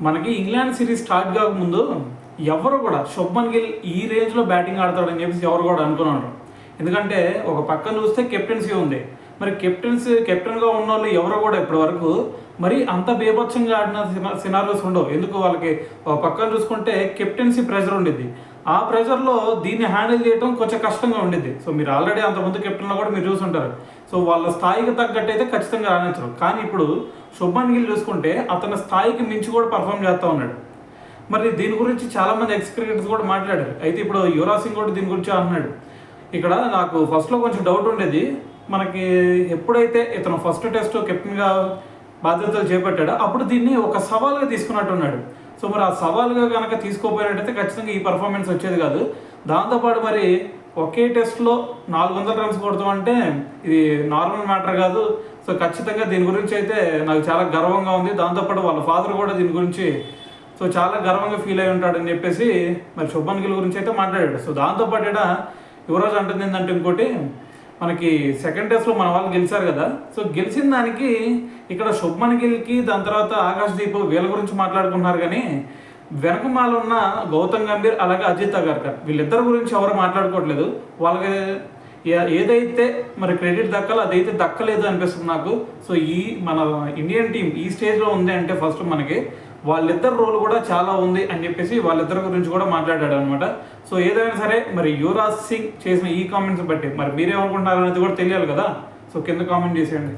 మనకి England series start కాకముందు ఎవరు కూడా శుభ్మన్ గిల్ ఈ రేంజ్లో బ్యాటింగ్ ఆడతాడని చెప్పేసి ఎవరు కూడా అనుకున్నారు. ఎందుకంటే ఒక పక్కన చూస్తే కెప్టెన్సీ ఉంది. మరి కెప్టెన్గా ఉన్న వాళ్ళు ఎవరు కూడా ఇప్పటి వరకు మరి అంత బేభత్సంగా ఆడిన సినారియోస్ ఉండవు. ఎందుకు వాళ్ళకి ఒక పక్కన చూసుకుంటే కెప్టెన్సీ ప్రెషర్ ఉండిద్ది. ఆ ప్రెషర్లో దీన్ని హ్యాండిల్ చేయడం కొంచెం కష్టంగా ఉండిద్ది. సో మీరు ఆల్రెడీ అంతకుముందు కెప్టెన్లో కూడా మీరు చూసుంటారు. సో వాళ్ళ స్థాయికి తగ్గట్టు అయితే ఖచ్చితంగా రాణించరు. కానీ ఇప్పుడు శుభ్మన్ గిల్ చూసుకుంటే అతని స్థాయికి మించి కూడా పర్ఫామ్ చేస్తూ ఉన్నాడు. మరి దీని గురించి చాలామంది ఎక్స్ క్రికెటర్స్ కూడా మాట్లాడారు. అయితే ఇప్పుడు యువరాజ్ సింగ్ కూడా దీని గురించి అంటున్నాడు. ఇక్కడ నాకు ఫస్ట్లో కొంచెం డౌట్ ఉండేది. మనకి ఎప్పుడైతే ఇతను ఫస్ట్ టెస్ట్ కెప్టెన్గా బాధ్యతలు చేపట్టాడో అప్పుడు దీన్ని ఒక సవాల్గా తీసుకున్నట్టున్నాడు. సో మరి ఆ సవాల్గా కనుక తీసుకోపోయినట్టయితే ఖచ్చితంగా ఈ పర్ఫార్మెన్స్ వచ్చేది కాదు. దాంతోపాటు మరి ఒకే టెస్ట్లో 400 రన్స్ కొడతామంటే ఇది నార్మల్ మ్యాటర్ కాదు. సో ఖచ్చితంగా దీని గురించి అయితే నాకు చాలా గర్వంగా ఉంది. దాంతోపాటు వాళ్ళ ఫాదర్ కూడా దీని గురించి సో చాలా గర్వంగా ఫీల్ అయి ఉంటాడని చెప్పేసి మరి శుభ్మన్ గిల్ గురించి అయితే మాట్లాడాడు. సో దాంతోపాటు ఇక్కడ యువరాజ్ అంటుంది ఏంటంటే ఇంకోటి, మనకి సెకండ్ టెస్ట్లో మన వాళ్ళు గెలిచారు కదా. సో గెలిచిన దానికి ఇక్కడ శుభ్మన్ గిల్కి దాని తర్వాత ఆకాష్ దీప్ వీళ్ళ గురించి మాట్లాడుకున్నారు. కానీ వెనకమాల ఉన్న గౌతమ్ గంభీర్ అలాగే అజిత్ అగర్కర్ వీళ్ళిద్దరి గురించి ఎవరు మాట్లాడుకోవట్లేదు. వాళ్ళకి ఏదైతే మరి క్రెడిట్ దక్కాలో అదైతే దక్కలేదు అనిపిస్తుంది నాకు. సో ఈ మన ఇండియన్ టీం ఈ స్టేజ్లో ఉంది అంటే ఫస్ట్ మనకి వాళ్ళిద్దరు రోల్ కూడా చాలా ఉంది అని చెప్పేసి వాళ్ళిద్దరి గురించి కూడా మాట్లాడాడు అనమాట. సో ఏదైనా సరే మరి యువరాజ్ సింగ్ చేసిన ఈ కామెంట్స్ బట్టి మరి మీరేమనుకుంటున్నారు అనేది కూడా తెలియాలి కదా. సో కింద కామెంట్ చేసేయండి.